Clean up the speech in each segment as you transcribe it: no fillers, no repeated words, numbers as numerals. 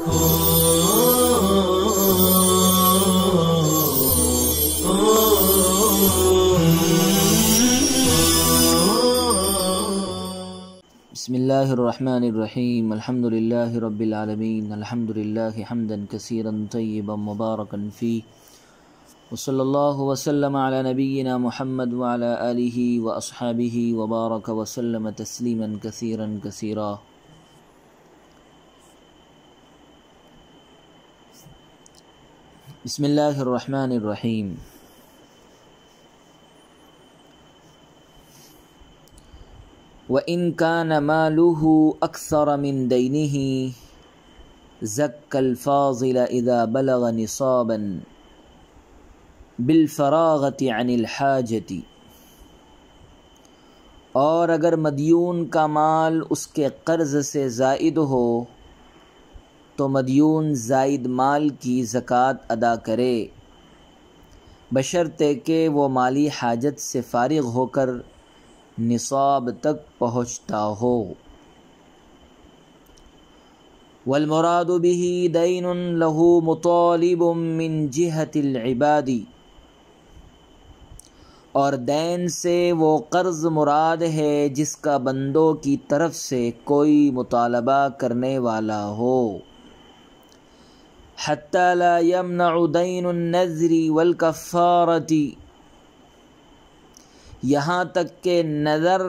بسم اللہ الرحمن الرحیم الحمد للہ رب العالمین الحمد للہ حمدا کثیرا طیبا مبارکا فیہ وصلی اللہ وسلم علی نبینا محمد وعلی آلہ واصحابہ وبارک وسلم تسلیما کثیرا کثیرا. بسم اللہ الرحمن الرحیم. وَإِن كَانَ مَالُهُ أَكْثَرَ مِن دَيْنِهِ زَكَّ الْفَاضِلَ إِذَا بَلَغَ نِصَابًا بِالْفَرَاغَةِ عَنِ الْحَاجَةِ. اور اگر مدیون کا مال اس کے قرض سے زائد ہو تو مدیون زائد مال کی زکوٰۃ ادا کرے بشرطے کہ وہ مالی حاجت سے فارغ ہو کر نصاب تک پہنچتا ہو. والمراد به دین له مطالب من جهة العباد. اور دین سے وہ قرض مراد ہے جس کا بندوں کی طرف سے کوئی مطالبہ کرنے والا ہو. حتى لا يمنع دین النذر والکفارة. یہاں تک کہ نذر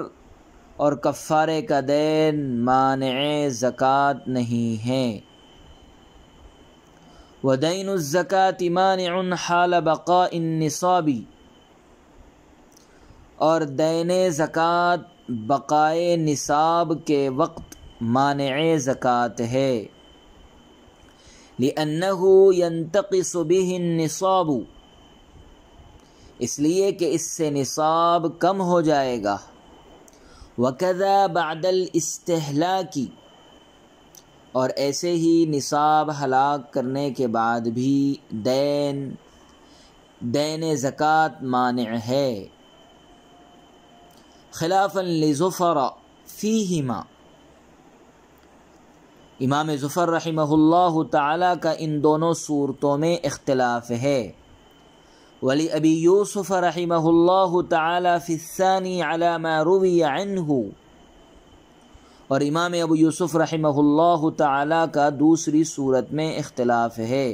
اور کفارے کا دین مانع زکوٰۃ نہیں ہے. ودین الزکاة مانع حال بقاء النصاب. اور دین زکوٰۃ بقائے نصاب کے وقت مانع زکوٰۃ ہے. لأنه ينتقص به النصاب. اس لیے کہ اس سے نصاب کم ہو جائے گا. وَكَذَا بَعْدَ الْإِسْتِهْلَاكِ. اور ایسے ہی نصاب ہلاک کرنے کے بعد بھی دین زکوٰۃ مانع ہے. خلافاً لزفر فیہما. امام زفر رحمہ اللہ تعالی کا ان دونوں صورتوں میں اختلاف ہے. ولی ابی یوسف رحمہ اللہ تعالی فی الثانی علی ما روی عنہ. اور امام ابو یوسف رحمہ اللہ تعالی کا دوسری صورت میں اختلاف ہے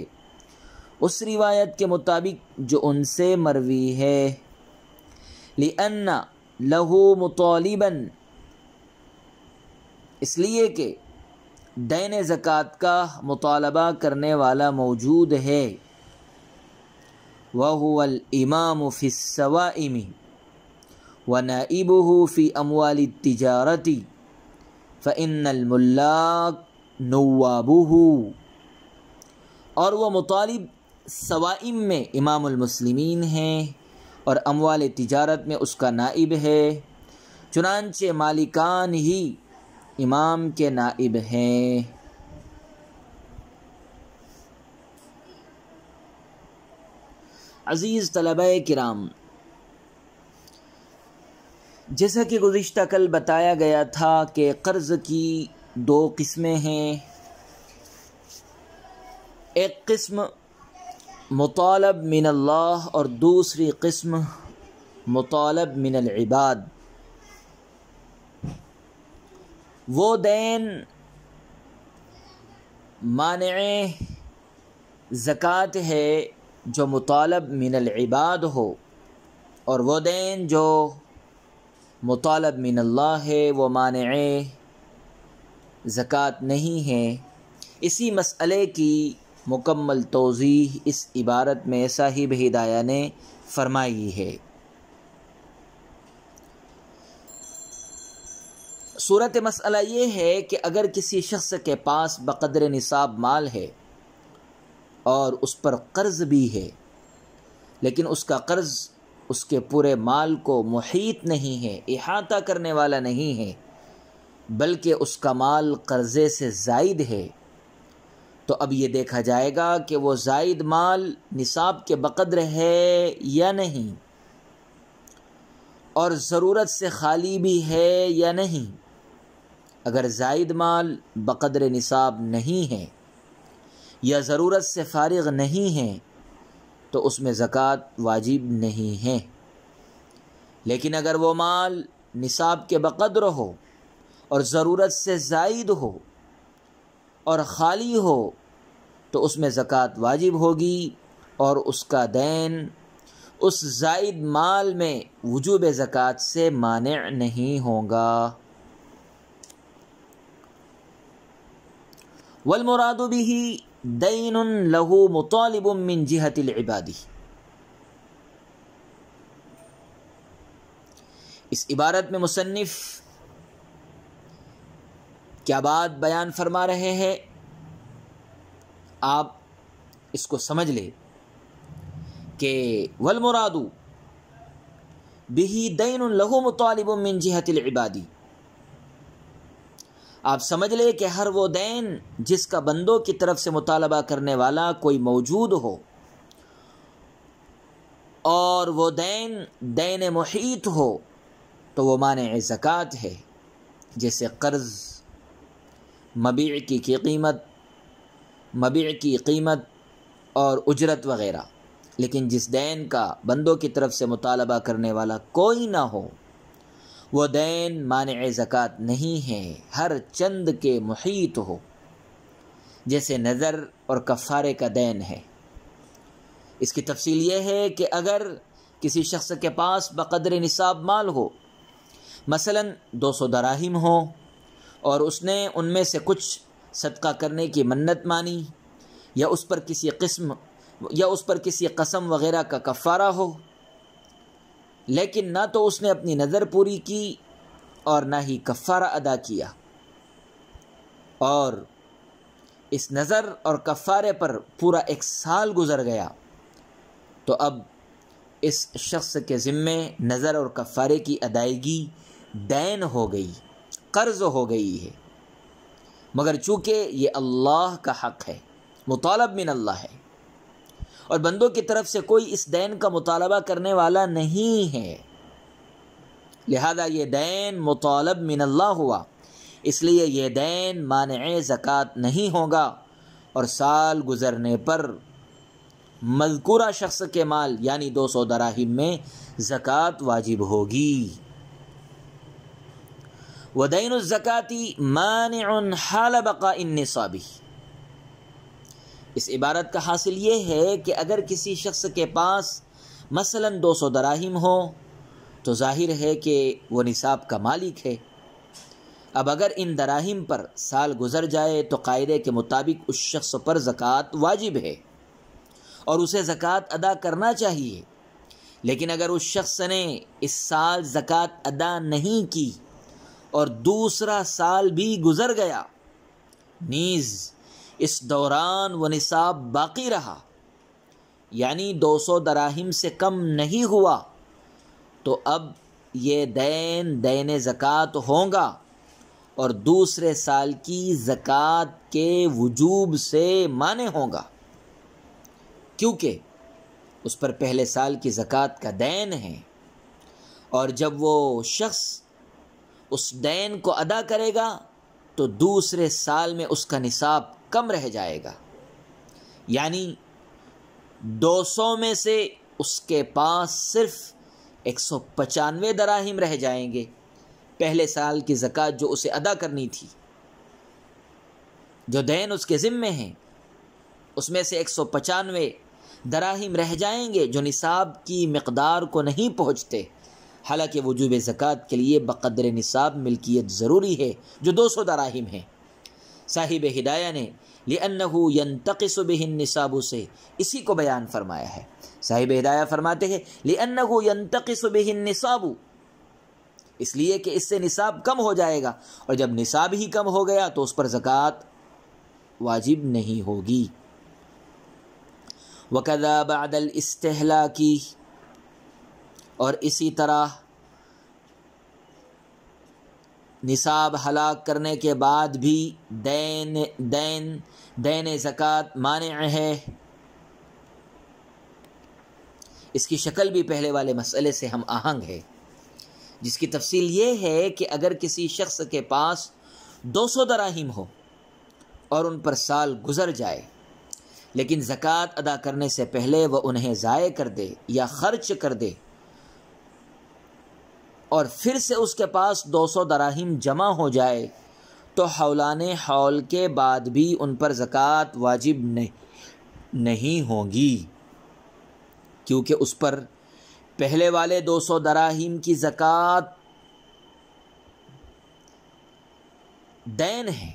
اس روایت کے مطابق جو ان سے مروی ہے. لأن لہ مطالبا. اس لیے کہ دین زکوٰۃ کا مطالبہ کرنے والا موجود ہے. وَهُوَ الْإِمَامُ فِي السَّوَائِمِ وَنَائِبُهُ فِي أَمْوَالِ التِّجَارَةِ فَإِنَّ الْمُلَّاكَ نُوَّابُهُ. اور وہ مطالب سوائم میں امام المسلمین ہیں اور اموال تجارت میں اس کا نائب ہے. چنانچہ مالکان ہی امام کے نائب ہیں. عزیز طلبہ کرام، جیسا کہ گزشتہ کل بتایا گیا تھا کہ قرض کی دو قسمیں ہیں. ایک قسم مطالب من اللہ اور دوسری قسم مطالب من العباد. وہ دین مانع زکوٰۃ ہے جو مطالب من العباد ہو، اور وہ دین جو مطالب من اللہ ہے وہ مانع زکوٰۃ نہیں ہے. اسی مسئلے کی مکمل توضیح اس عبارت میں صاحب ہدایہ نے فرمائی ہے. صورت مسئلہ یہ ہے کہ اگر کسی شخص کے پاس بقدر نصاب مال ہے اور اس پر قرض بھی ہے، لیکن اس کا قرض اس کے پورے مال کو محیط نہیں ہے، احاطہ کرنے والا نہیں ہے، بلکہ اس کا مال قرضے سے زائد ہے، تو اب یہ دیکھا جائے گا کہ وہ زائد مال نصاب کے بقدر ہے یا نہیں، اور ضرورت سے خالی بھی ہے یا نہیں. اگر زائد مال بقدر نصاب نہیں ہے یا ضرورت سے فارغ نہیں ہیں تو اس میں زکوٰۃ واجب نہیں ہے، لیکن اگر وہ مال نصاب کے بقدر ہو اور ضرورت سے زائد ہو اور خالی ہو تو اس میں زکوٰۃ واجب ہوگی، اور اس کا دین اس زائد مال میں وجوب زکوٰۃ سے مانع نہیں ہوگا۔ والمراد به دین له مطالب من جهة العباد، اس عبارت میں مصنف کیا بات بیان فرما رہے ہیں، آپ اس کو سمجھ لیں کہ والمراد به دین له مطالب من جهة العباد، آپ سمجھ لیں کہ ہر وہ دین جس کا بندوں کی طرف سے مطالبہ کرنے والا کوئی موجود ہو، اور وہ دین محیط ہو تو وہ مانع زکوٰۃ ہے، جیسے قرض، مبیع کی قیمت اور اجرت وغیرہ۔ لیکن جس دین کا بندوں کی طرف سے مطالبہ کرنے والا کوئی نہ ہو، وہ دین مانع زکوٰۃ نہیں ہے، ہر چند کے محیط ہو، جیسے نذر اور کفارے کا دین ہے۔ اس کی تفصیل یہ ہے کہ اگر کسی شخص کے پاس بقدر نصاب مال ہو، مثلا 200 دراہم ہو، اور اس نے ان میں سے کچھ صدقہ کرنے کی منت مانی، یا اس پر کسی قسم وغیرہ کا کفارہ ہو، لیکن نہ تو اس نے اپنی نظر پوری کی اور نہ ہی کفارہ ادا کیا، اور اس نظر اور کفارے پر پورا 1 سال گزر گیا، تو اب اس شخص کے ذمے نظر اور کفارے کی ادائیگی دین ہو گئی، قرض ہو گئی ہے، مگر چونکہ یہ اللہ کا حق ہے، مطالب من اللہ ہے، اور بندوں کی طرف سے کوئی اس دین کا مطالبہ کرنے والا نہیں ہے، لہذا یہ دین مطالب من اللہ ہوا، اس لیے یہ دین مانع زکوٰۃ نہیں ہوگا، اور سال گزرنے پر مذکورہ شخص کے مال یعنی 200 دراہم میں زکوٰۃ واجب ہوگی۔ وَدَيْنُ الزَّكَاةِ مَانِعٌ حَالَ بَقَاءِ النِّصَابِ، اس عبارت کا حاصل یہ ہے کہ اگر کسی شخص کے پاس مثلا 200 دراہم ہو تو ظاہر ہے کہ وہ نصاب کا مالک ہے۔ اب اگر ان دراہم پر سال گزر جائے تو قاعدے کے مطابق اس شخص پر زکوٰۃ واجب ہے اور اسے زکوٰۃ ادا کرنا چاہیے، لیکن اگر اس شخص نے اس سال زکوٰۃ ادا نہیں کی اور دوسرا سال بھی گزر گیا، نیز اس دوران وہ نصاب باقی رہا، یعنی 200 دراہم سے کم نہیں ہوا، تو اب یہ دین زکوٰۃ ہوگا اور دوسرے سال کی زکوٰۃ کے وجوب سے مانع ہوگا، کیونکہ اس پر پہلے سال کی زکوٰۃ کا دین ہے، اور جب وہ شخص اس دین کو ادا کرے گا تو دوسرے سال میں اس کا نصاب کم رہ جائے گا، یعنی 200 میں سے اس کے پاس صرف 195 دراہم رہ جائیں گے، پہلے سال کی زکوٰۃ جو اسے ادا کرنی تھی، جو دین اس کے ذمے ہیں، اس میں سے 195 دراہم رہ جائیں گے جو نصاب کی مقدار کو نہیں پہنچتے، حالانکہ وجوب زکوٰۃ کے لیے بقدر نصاب ملکیت ضروری ہے جو 200 دراہم ہے۔ صاحب ہدایہ نے لِأَنَّهُ يَنْتَقِصُ بِهِ النِّصَابُ سے اسی کو بیان فرمایا ہے۔ صاحب ہدایہ فرماتے ہیں لِأَنَّهُ يَنْتَقِصُ بِهِ النِّصَابُ، اس لیے کہ اس سے نصاب کم ہو جائے گا، اور جب نصاب ہی کم ہو گیا تو اس پر زکوٰۃ واجب نہیں ہوگی۔ وَكَذَا بَعْدَ الْإِسْتِهْلَاكِ، اور اسی طرح نصاب ہلاک کرنے کے بعد بھی دین زکوٰۃ مانع ہے۔ اس کی شکل بھی پہلے والے مسئلے سے ہم آہنگ ہے، جس کی تفصیل یہ ہے کہ اگر کسی شخص کے پاس 200 دراہم ہو اور ان پر سال گزر جائے لیکن زکوٰۃ ادا کرنے سے پہلے وہ انہیں ضائع کر دے یا خرچ کر دے اور پھر سے اس کے پاس 200 دراہم جمع ہو جائے تو حولان حول کے بعد بھی ان پر زکوٰۃ واجب نہیں ہوگی، کیونکہ اس پر پہلے والے 200 دراہم کی زکوٰۃ دین ہے،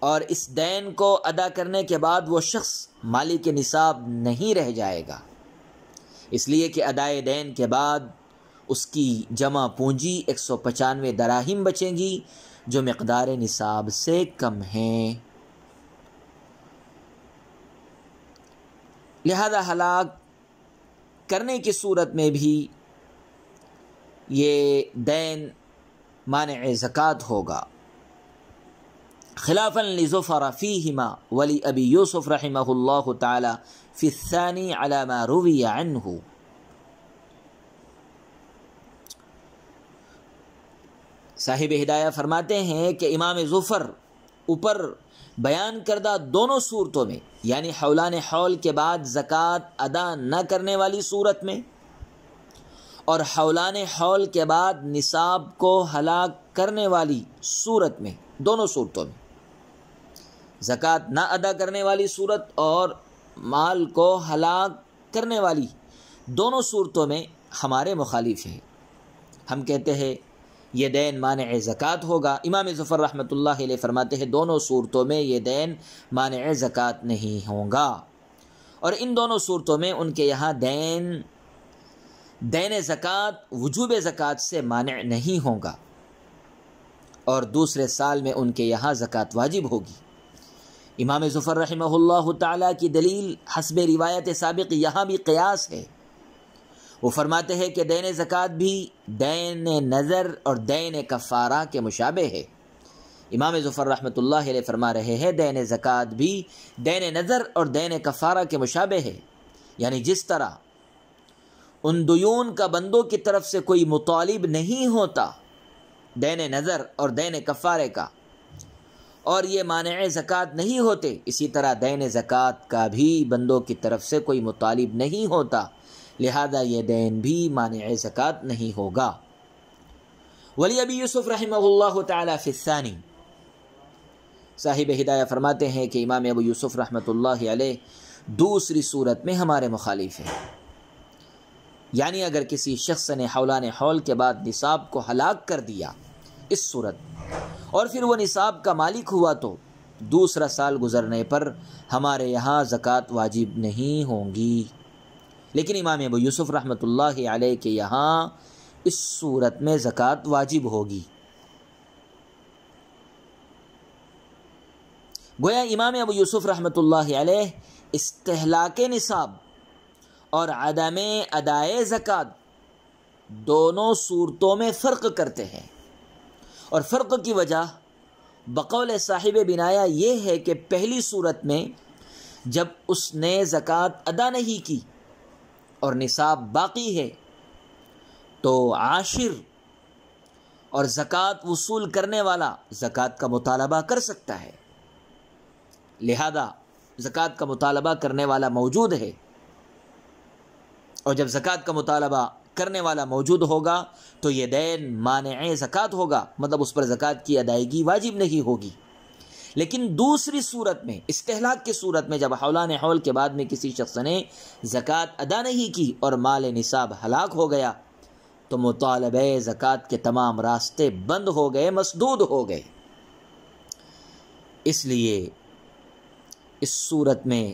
اور اس دین کو ادا کرنے کے بعد وہ شخص مالک نصاب نہیں رہ جائے گا، اس لیے کہ ادائے دین کے بعد اس کی جمع پونجی 195 دراہم بچیں گی جو مقدار نصاب سے کم ہیں۔ لہذا ہلاک کرنے کی صورت میں بھی یہ دین مانع زکوٰۃ ہوگا۔ خلافاً لزفر فیہما ولی ابی یوسف رحمہ اللہ تعالی فی الثانی علی ما روی عنہ۔ صاحب ہدایہ فرماتے ہیں کہ امام ظفر اوپر بیان کردہ دونوں صورتوں میں، یعنی حولان حول کے بعد زکوٰۃ ادا نہ کرنے والی صورت میں اور حولان حول کے بعد نصاب کو ہلاک کرنے والی صورت میں، دونوں صورتوں میں زکوٰۃ نہ ادا کرنے والی صورت اور مال کو ہلاک کرنے والی دونوں صورتوں میں ہمارے مخالف ہیں۔ ہم کہتے ہیں یہ دین مانع زکوٰۃ ہوگا، امام ظفر رحمۃ اللہ علیہ فرماتے ہیں دونوں صورتوں میں یہ دین مانع زکوٰۃ نہیں ہوگا، اور ان دونوں صورتوں میں ان کے یہاں دین زکوٰۃ وجوب زکوٰۃ سے مانع نہیں ہوگا، اور دوسرے سال میں ان کے یہاں زکوٰۃ واجب ہوگی۔ امام ظفر رحمہ اللہ تعالیٰ کی دلیل حسب روایت سابق یہاں بھی قیاس ہے۔ وہ فرماتے ہیں کہ دین زکوٰۃ بھی دین نظر اور دین کفارہ کے مشابہ ہے۔ امام ظفر رحمۃ اللہ علیہ فرما رہے ہیں دین زکوٰۃ بھی دین نظر اور دین کفارہ کے مشابہ ہے، یعنی جس طرح ان دیون کا بندوں کی طرف سے کوئی مطالب نہیں ہوتا دین نظر اور دین کفارے کا، اور یہ مانع زکوٰۃ نہیں ہوتے، اسی طرح دین زکوٰۃ کا بھی بندوں کی طرف سے کوئی مطالب نہیں ہوتا، لہذا یہ دین بھی مانع زکوٰۃ نہیں ہوگا۔ ولی ابی یوسف رحمہ اللہ تعالی فی الثانی، صاحب ہدایہ فرماتے ہیں کہ امام ابو یوسف رحمۃ اللہ علیہ دوسری صورت میں ہمارے مخالف ہیں، یعنی اگر کسی شخص نے حولان حول کے بعد نصاب کو ہلاک کر دیا اس صورت اور پھر وہ نصاب کا مالک ہوا تو دوسرا سال گزرنے پر ہمارے یہاں زکوٰۃ واجب نہیں ہوگی، لیکن امام ابو یوسف رحمۃ اللہ علیہ کے یہاں اس صورت میں زکوٰۃ واجب ہوگی۔ گویا امام ابو یوسف رحمۃ اللہ علیہ استہلاک نصاب اور عدم ادائے زکوٰۃ دونوں صورتوں میں فرق کرتے ہیں، اور فرق کی وجہ بقول صاحب بنایا یہ ہے کہ پہلی صورت میں جب اس نے زکوٰۃ ادا نہیں کی اور نصاب باقی ہے تو عاشر اور زکوٰۃ وصول کرنے والا زکوٰۃ کا مطالبہ کر سکتا ہے، لہذا زکوٰۃ کا مطالبہ کرنے والا موجود ہے، اور جب زکوٰۃ کا مطالبہ کرنے والا موجود ہوگا تو یہ دین مانع زکوٰۃ ہوگا، مطلب اس پر زکوٰۃ کی ادائیگی واجب نہیں ہوگی۔ لیکن دوسری صورت میں، استہلاک کی صورت میں، جب حولان حول کے بعد میں کسی شخص نے زکوٰۃ ادا نہیں کی اور مال نصاب ہلاک ہو گیا تو مطالبہ زکوٰۃ کے تمام راستے بند ہو گئے، مسدود ہو گئے۔ اس لیے اس صورت میں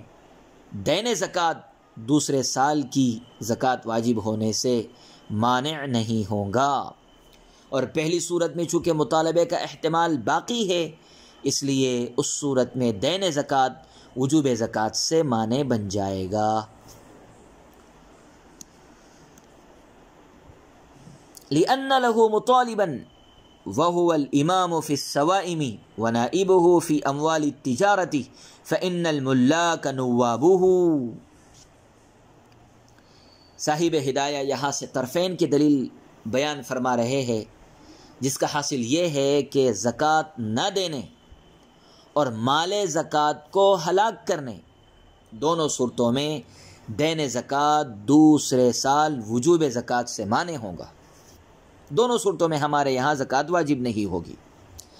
دین زکوٰۃ دوسرے سال کی زکوٰۃ واجب ہونے سے مانع نہیں ہوگا، اور پہلی صورت میں چونکہ مطالبے کا احتمال باقی ہے اس لیے اس صورت میں دین زکوٰۃ وجوب زکوٰۃ سے مانع بن جائے گا۔ لِأَنَّ لَهُ مُطَالِبًا وَهُوَ الْإِمَامُ فِي السَّوَائِمِ وَنَائِبُهُ فِي أَمْوَالِ التِّجَارَةِ فَإِنَّ الْمُلَّاكَ نُوَّابُهُ۔ صاحب ہدایہ یہاں سے طرفین کی دلیل بیان فرما رہے ہیں، جس کا حاصل یہ ہے کہ زکوٰۃ نہ دینے اور مال زکوٰۃ کو ہلاک کرنے، دونوں صورتوں میں دین زکوٰۃ دوسرے سال وجوب زکوٰۃ سے مانع ہوگا۔ دونوں صورتوں میں ہمارے یہاں زکوٰۃ واجب نہیں ہوگی،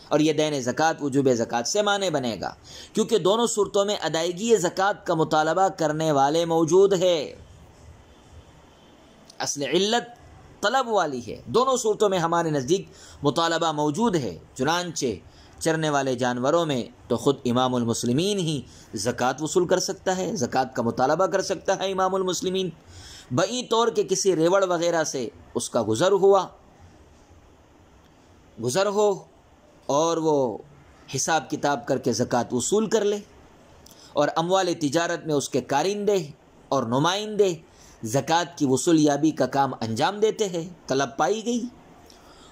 اور یہ دین زکوٰۃ وجوب زکوٰۃ سے مانع بنے گا، کیونکہ دونوں صورتوں میں ادائیگی زکوٰۃ کا مطالبہ کرنے والے موجود ہے۔ اصل علت طلب والی ہے، دونوں صورتوں میں ہمارے نزدیک مطالبہ موجود ہے۔ چنانچہ چرنے والے جانوروں میں تو خود امام المسلمین ہی زکوٰۃ وصول کر سکتا ہے، زکوٰۃ کا مطالبہ کر سکتا ہے امام المسلمین، بئی طور کے کسی ریوڑ وغیرہ سے اس کا گزر ہو اور وہ حساب کتاب کر کے زکوٰۃ وصول کر لے، اور اموال تجارت میں اس کے کارندے اور نمائندے زکوٰۃ کی وصولیابی کا کام انجام دیتے ہیں، طلب پائی گئی،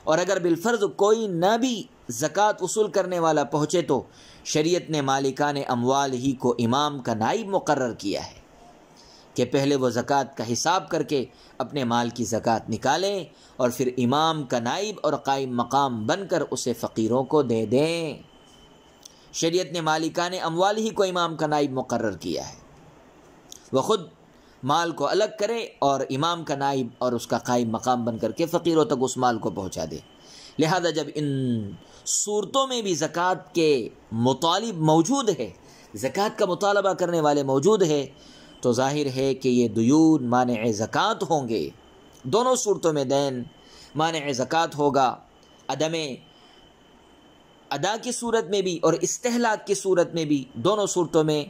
اور اگر بالفرض کوئی نہ بھی زکوٰۃ وصول کرنے والا پہنچے تو شریعت نے مالکان اموال ہی کو امام کا نائب مقرر کیا ہے کہ پہلے وہ زکوٰۃ کا حساب کر کے اپنے مال کی زکوٰۃ نکالیں اور پھر امام کا نائب اور قائم مقام بن کر اسے فقیروں کو دے دیں۔ شریعت نے مالکان اموال ہی کو امام کا نائب مقرر کیا ہے، وہ خود مال کو الگ کرے اور امام کا نائب اور اس کا قائم مقام بن کر کے فقیروں تک اس مال کو پہنچا دے۔ لہذا جب ان صورتوں میں بھی زکوٰۃ کے مطالب موجود ہے، زکوٰۃ کا مطالبہ کرنے والے موجود ہے، تو ظاہر ہے کہ یہ دیون مانع زکوٰۃ ہوں گے۔ دونوں صورتوں میں دین مانع زکوٰۃ ہوگا، عدم ادا کی صورت میں بھی اور استہلاک کی صورت میں بھی، دونوں صورتوں میں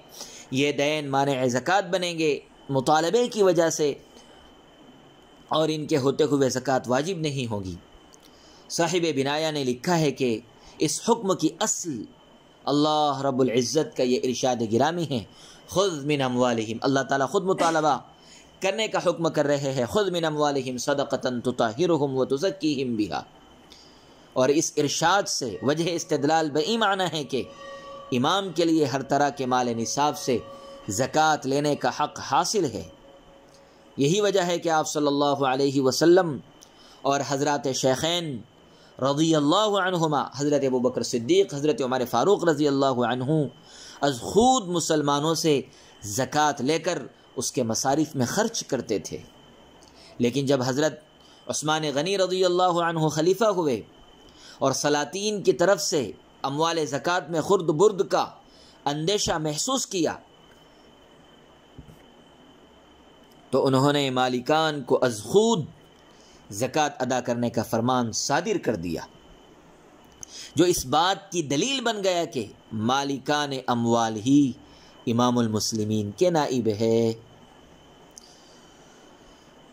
یہ دین مانع زکوٰۃ بنیں گے مطالبے کی وجہ سے، اور ان کے ہوتے ہوئے زکوٰۃ واجب نہیں ہوگی۔ صاحب بنایا نے لکھا ہے کہ اس حکم کی اصل اللہ رب العزت کا یہ ارشاد گرامی ہے، خذ من اموالہم، اللہ تعالیٰ خود مطالبہ کرنے کا حکم کر رہے ہیں، خذ من اموالہم صدقۃ تطہرہم وتزکیہم بہا، اور اس ارشاد سے وجہ استدلال بئی معنی ہے کہ امام کے لیے ہر طرح کے مال نصاب سے زکوٰۃ لینے کا حق حاصل ہے۔ یہی وجہ ہے کہ آپ صلی اللہ علیہ وسلم اور حضرات شیخین رضی اللہ عنہما، حضرت ابوبکر صدیق، حضرت عمر فاروق رضی اللہ عنہ، از خود مسلمانوں سے زکوٰۃ لے کر اس کے مصارف میں خرچ کرتے تھے، لیکن جب حضرت عثمان غنی رضی اللہ عنہ خلیفہ ہوئے اور سلاطین کی طرف سے اموال زکوٰۃ میں خرد برد کا اندیشہ محسوس کیا تو انہوں نے مالکان کو از خود زکوٰۃ ادا کرنے کا فرمان صادر کر دیا، جو اس بات کی دلیل بن گیا کہ مالکان اموال ہی امام المسلمین کے نائب ہے۔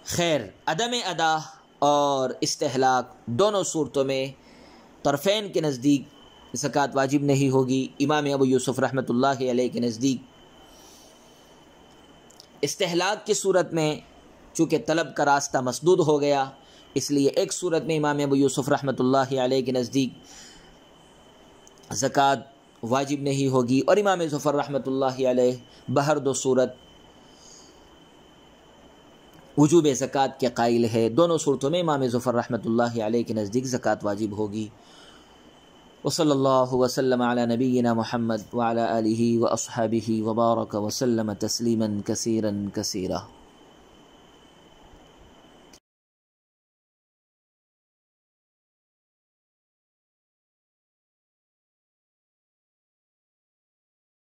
خیر، عدم ادا اور استہلاک دونوں صورتوں میں طرفین کے نزدیک زکوٰۃ واجب نہیں ہوگی۔ امام ابو یوسف رحمۃ اللہ علیہ کے نزدیک استہلاک کی صورت میں چونکہ طلب کا راستہ مسدود ہو گیا، اس لیے ایک صورت میں امام ابو یوسف رحمۃ اللہ علیہ کے نزدیک زکوٰۃ واجب نہیں ہوگی، اور امام ظفر رحمۃ اللہ علیہ بہر دو صورت وجوب زکوٰۃ کے قائل ہے۔ دونوں صورتوں میں امام ظفر رحمۃ اللہ علیہ کے نزدیک زکوٰۃ واجب ہوگی۔ وصلی اللہ وسلم علی نبینا محمد وعلی آلہ واصحابہ وبارک وسلم تسلیما کثیرا کثیرا۔